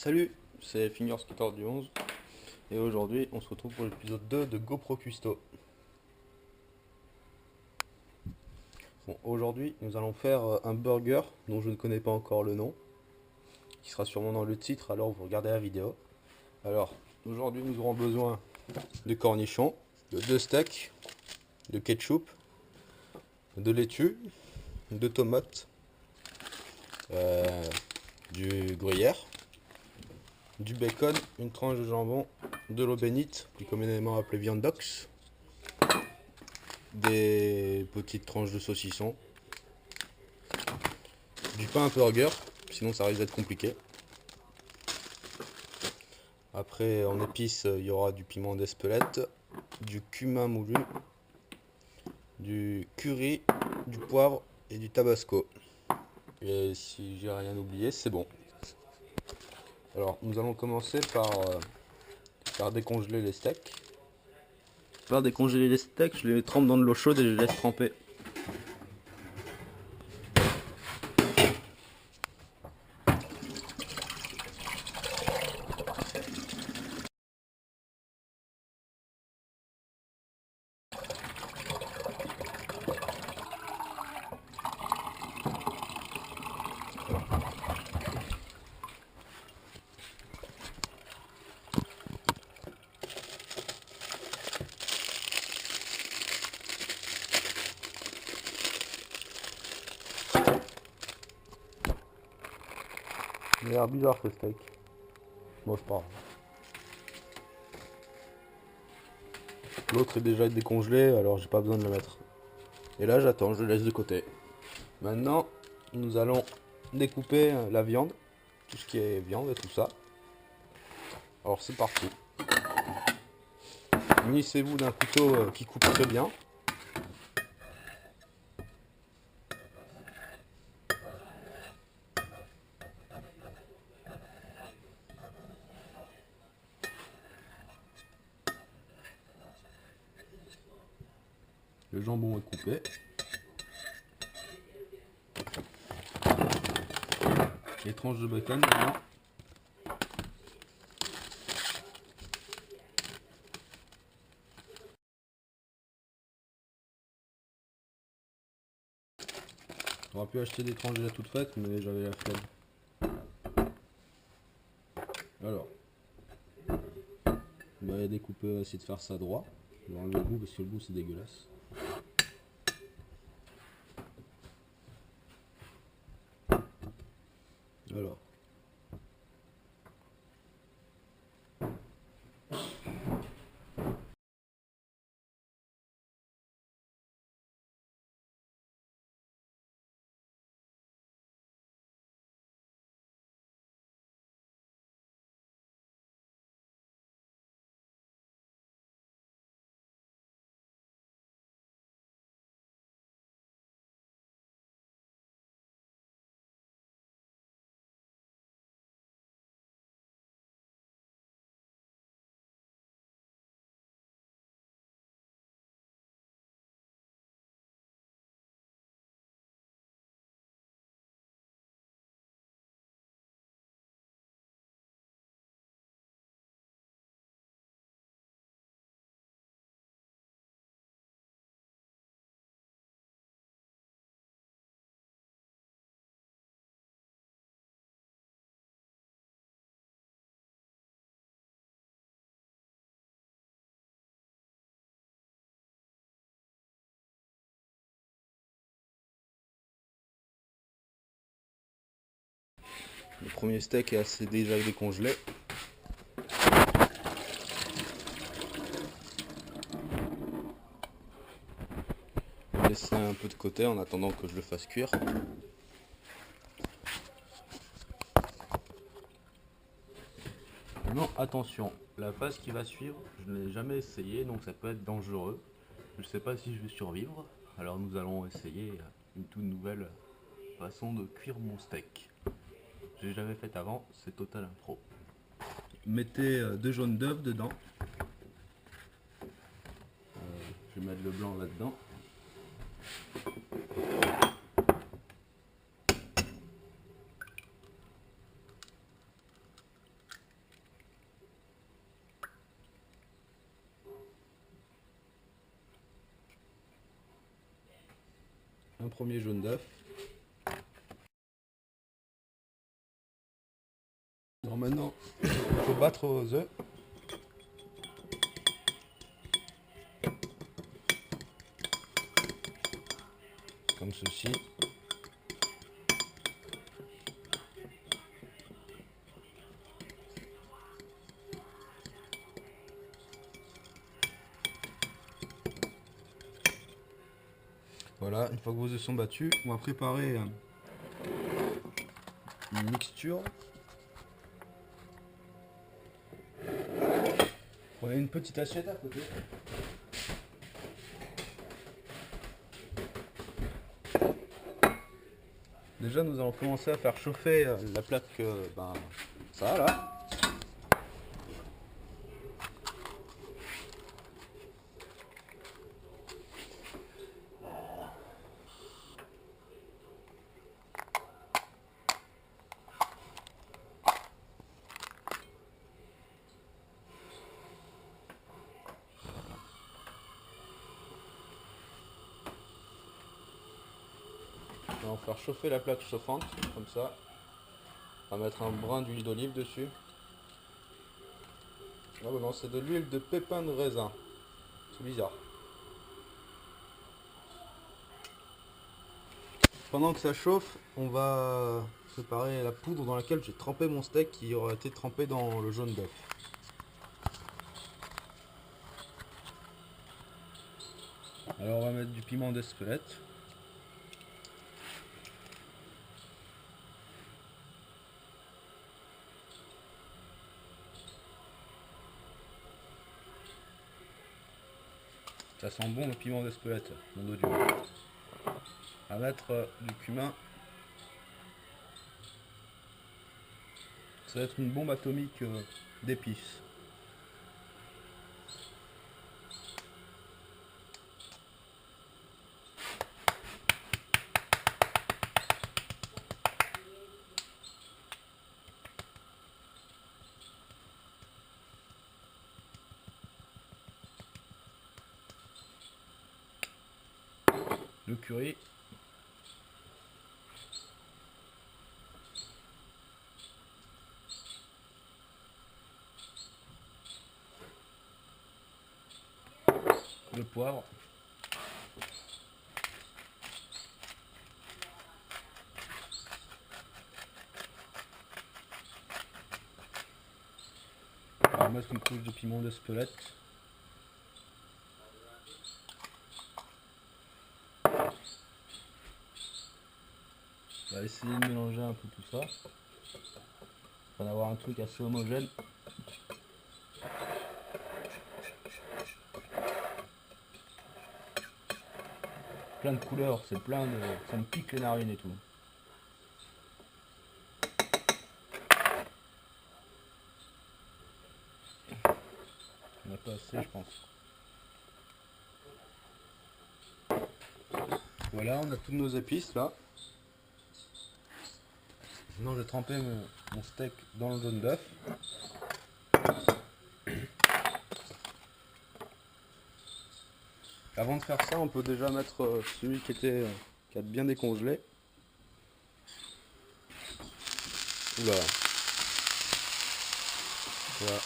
Salut, c'est Finger Skater du 11 et aujourd'hui on se retrouve pour l'épisode 2 de GoPro Custo. Bon, aujourd'hui nous allons faire un burger dont je ne connais pas encore le nom, qui sera sûrement dans le titre alors vous regardez la vidéo. Alors aujourd'hui nous aurons besoin de cornichons, de 2 steaks, de ketchup, de laitue, de tomates, du gruyère, du bacon, une tranche de jambon, de l'eau bénite, plus communément appelée viande d'ox, des petites tranches de saucisson, du pain burger, sinon ça risque d'être compliqué. Après en épices, il y aura du piment d'Espelette, du cumin moulu, du curry, du poivre et du tabasco. Et si j'ai rien oublié, c'est bon. Alors nous allons commencer par décongeler les steaks. Pour décongeler les steaks, je les trempe dans de l'eau chaude et je les laisse tremper. Il a l'air bizarre ce steak. Bon, c'est pas grave. L'autre est déjà décongelé, alors j'ai pas besoin de le mettre. Et là j'attends, je le laisse de côté. Maintenant, nous allons découper la viande, tout ce qui est viande et tout ça. Alors c'est parti. Munissez-vous d'un couteau qui coupe très bien. Le jambon est coupé. Les tranches de bacon maintenant. J'aurais pu acheter des tranches déjà toutes faites, mais j'avais la flemme. Alors, on va découper, essayer de faire ça droit. Je vais enlever le bout parce que le bout c'est dégueulasse. Alors, le premier steak est assez déjà décongelé. Je vais laisser un peu de côté en attendant que je le fasse cuire. Non, attention, la phase qui va suivre, je ne l'ai jamais essayé, donc ça peut être dangereux. Je ne sais pas si je vais survivre, alors nous allons essayer une toute nouvelle façon de cuire mon steak. J'ai jamais fait avant, c'est total impro. Mettez 2 jaunes d'œufs dedans. Je vais mettre le blanc là-dedans. un premier jaune d'œuf. Alors maintenant, il faut battre aux œufs. Comme ceci. Voilà, une fois que vos œufs sont battus, on va préparer une mixture. Prenez une petite assiette à côté. Déjà, nous allons commencer à faire chauffer la plaque, ça là. On va faire chauffer la plaque chauffante, comme ça. On va mettre un brin d'huile d'olive dessus. Ah bon, non, c'est de l'huile de pépins de raisin. C'est bizarre. Pendant que ça chauffe, on va préparer la poudre dans laquelle j'ai trempé mon steak qui aura été trempé dans le jaune d'œuf. Alors on va mettre du piment d'Espelette. Ça sent bon le piment d'Espelette, mon dos Dieu. On va mettre du cumin. Ça va être une bombe atomique d'épices. Le curry. Le poivre. On va mettre une couche de piment d'Espelette. On va essayer de mélanger un peu tout ça. On va avoir un truc assez homogène. Plein de couleurs, c'est plein de... ça me pique les narines et tout. On n'a pas assez, je pense. Voilà, on a toutes nos épices là. Maintenant, j'ai trempé mon steak dans le jaune d'œuf. Avant de faire ça, on peut déjà mettre celui qui a bien décongelé. Oula. Voilà.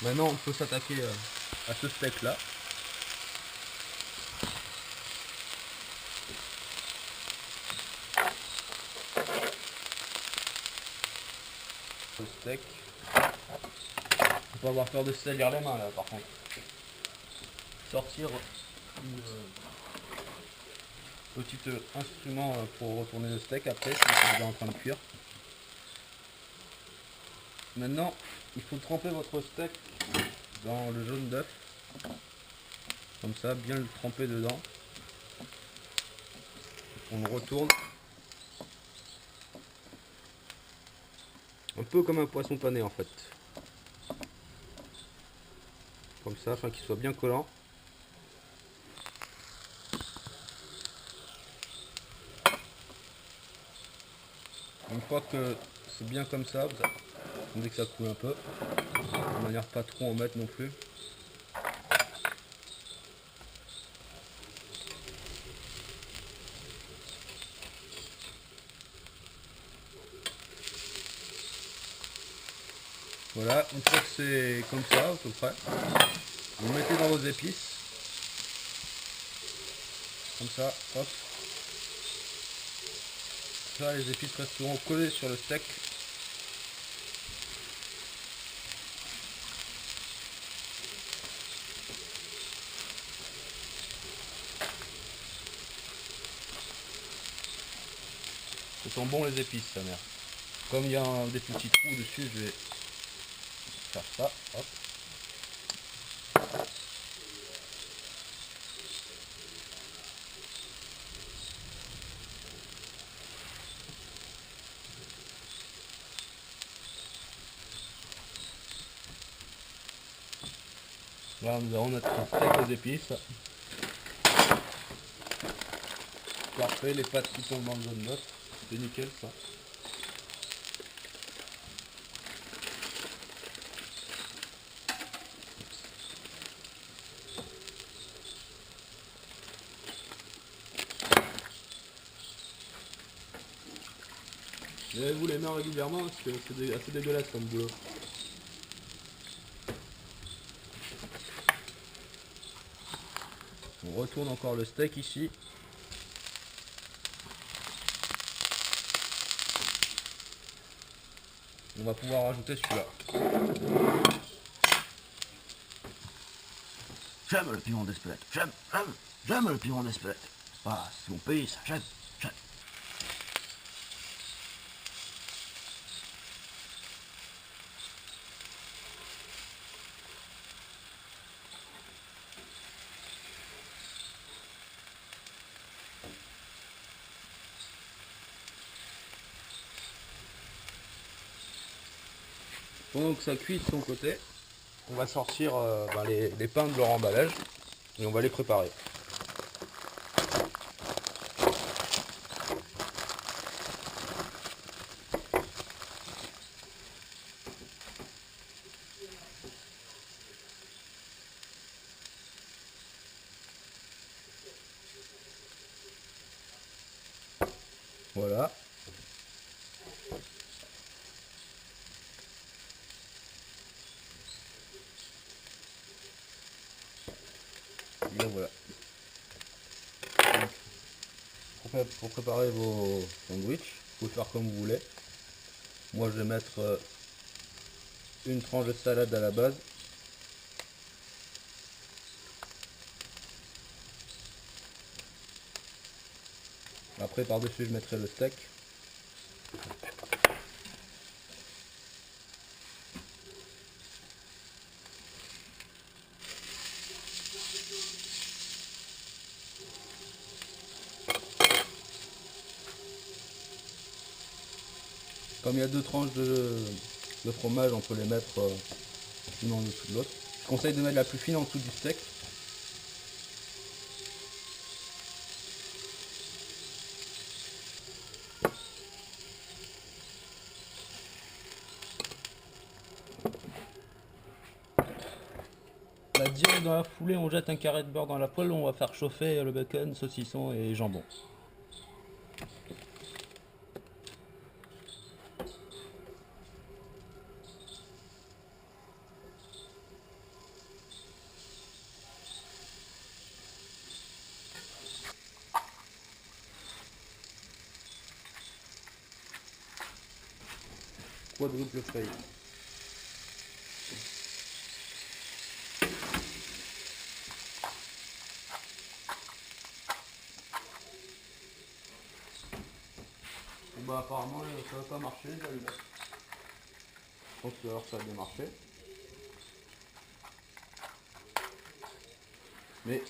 Maintenant, on peut s'attaquer à ce steak là. Le steak. Faut pas avoir peur de se salir les mains là par contre. Sortir petit instrument pour retourner le steak après, c'est déjà en train de cuire. Maintenant, il faut tremper votre steak dans le jaune d'œuf. Comme ça, bien le tremper dedans. On le retourne. Un peu comme un poisson pané en fait. Comme ça, afin qu'il soit bien collant. Une fois que c'est bien comme ça, vous attendez que ça coule un peu. De manière pas trop en mettre non plus. Voilà, une fois que c'est comme ça, à peu près, vous le mettez dans vos épices. Comme ça, hop. Ça, les épices resteront collées sur le steak. Ce sont bons les épices, sa mère. Comme il y a des petits trous dessus, je vais faire ça. Hop. Là, nous avons notre steak aux épices. Parfait, les pâtes qui tombent dans le jaune d'œuf. C'est nickel ça. Lavez-vous les mains régulièrement parce que c'est assez dégueulasse comme boulot. On retourne encore le steak ici. On va pouvoir rajouter celui-là. J'aime le piment d'Espelette, j'aime le piment d'Espelette. Ah, c'est mon pays ça, j'aime. Pendant que ça cuit de son côté, on va sortir les pains de leur emballage et on va les préparer. Voilà. Et voilà. Donc, pour préparer vos sandwichs, vous pouvez faire comme vous voulez. Moi je vais mettre une tranche de salade à la base. Après par-dessus je mettrai le steak. Comme il y a deux tranches de fromage, on peut les mettre l'une en dessous de l'autre. Je conseille de mettre la plus fine en dessous du steak. Là, direct dans la foulée, on jette un carré de beurre dans la poêle, on va faire chauffer le bacon, saucisson et jambon. Quadruple feuille. Bon bah apparemment ça va pas marcher, je vais le mettre. Je pense que alors ça a bien marché. Mais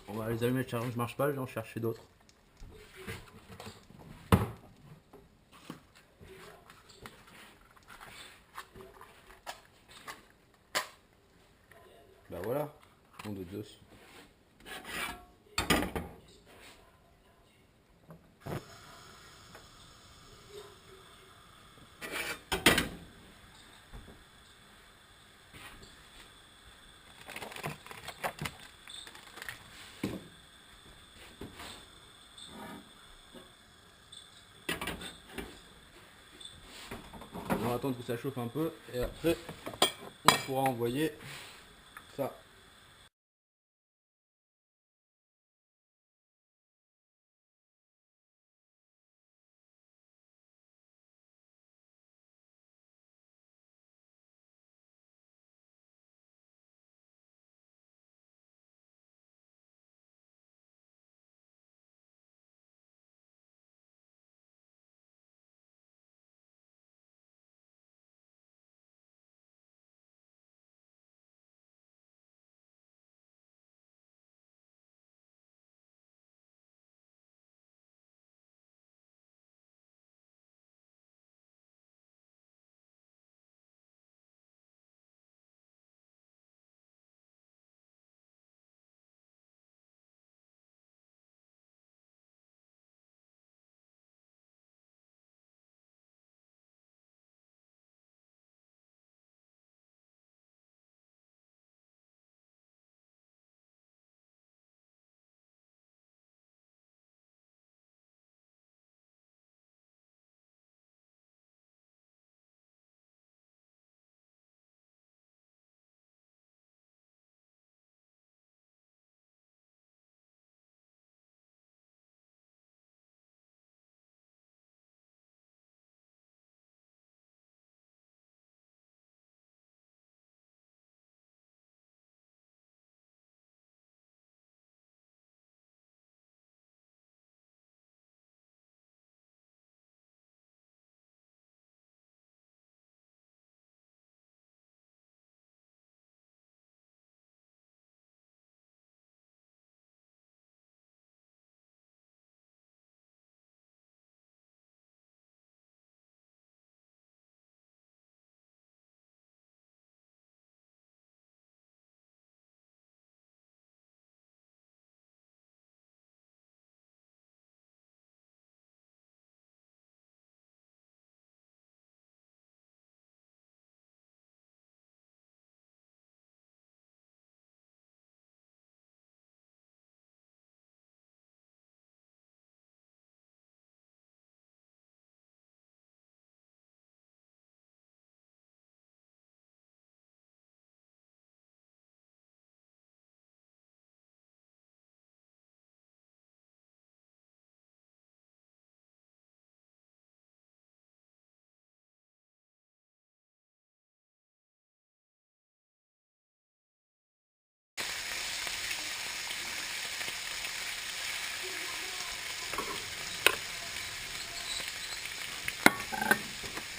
on va les allumettes ne marchent pas, je vais en chercher d'autres. Bah voilà, on de deux. attendre que ça chauffe un peu et après on pourra envoyer ça.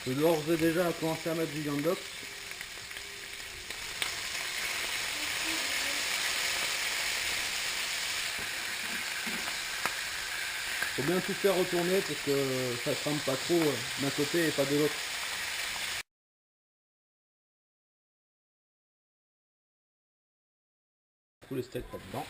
Je dois d'ores et déjà commencer à mettre du viandox. Faut bien tout faire retourner parce que ça crame pas trop d'un côté et pas de l'autre. Tous les steaks là-dedans.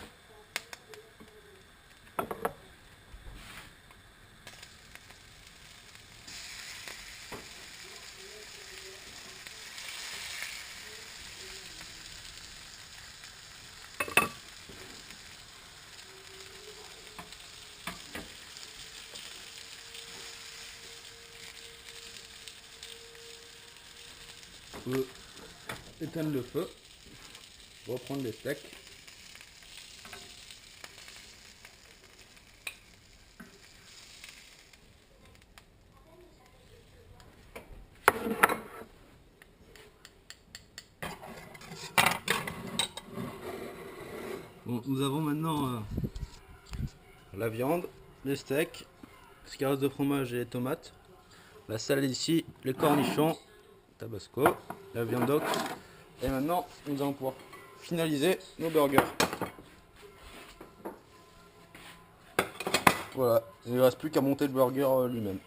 On peut éteindre le feu, reprendre les steaks. Bon, nous avons maintenant la viande, les steaks, ce qui reste de fromage et les tomates, la salade ici, les cornichons, tabasco, la viandox. Et maintenant, nous allons pouvoir finaliser nos burgers. Voilà, il ne reste plus qu'à monter le burger lui-même.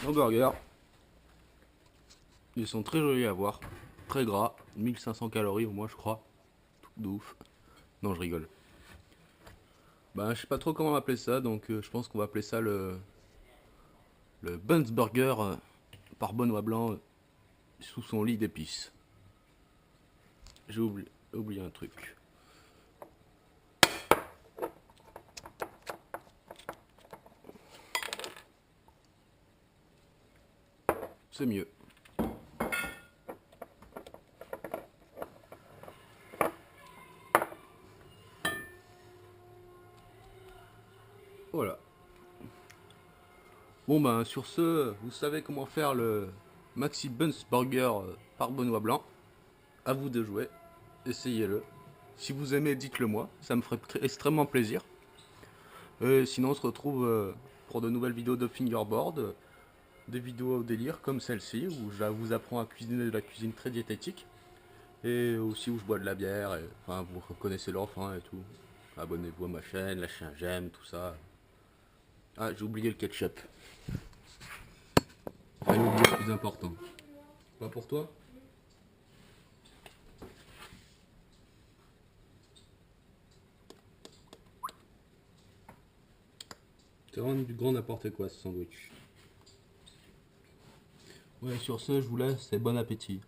nos burgers. Ils sont très jolis à voir, très gras, 1500 calories au moins je crois. Tout de ouf. Non, je rigole. Bah, je sais pas trop comment appeler ça, donc je pense qu'on va appeler ça le Buns Burger par Benoît Blanc sous son lit d'épices. J'ai oublié un truc. C'est mieux. Voilà. Bon ben sur ce, vous savez comment faire le Maxi Buns Burger par Benoît Blanc. À vous de jouer. Essayez-le. Si vous aimez, dites-le moi. Ça me ferait extrêmement plaisir. Sinon on se retrouve pour de nouvelles vidéos de fingerboard. Des vidéos au délire comme celle-ci où je vous apprends à cuisiner de la cuisine très diététique. Et aussi où je bois de la bière. Et, enfin vous reconnaissez l'enfant et tout. Abonnez-vous à ma chaîne, lâchez un j'aime, tout ça. Ah, j'ai oublié le ketchup. Fallait oublier le plus important. Pas pour toi? C'est vraiment du grand n'importe quoi ce sandwich. Ouais, sur ce, je vous laisse et bon appétit.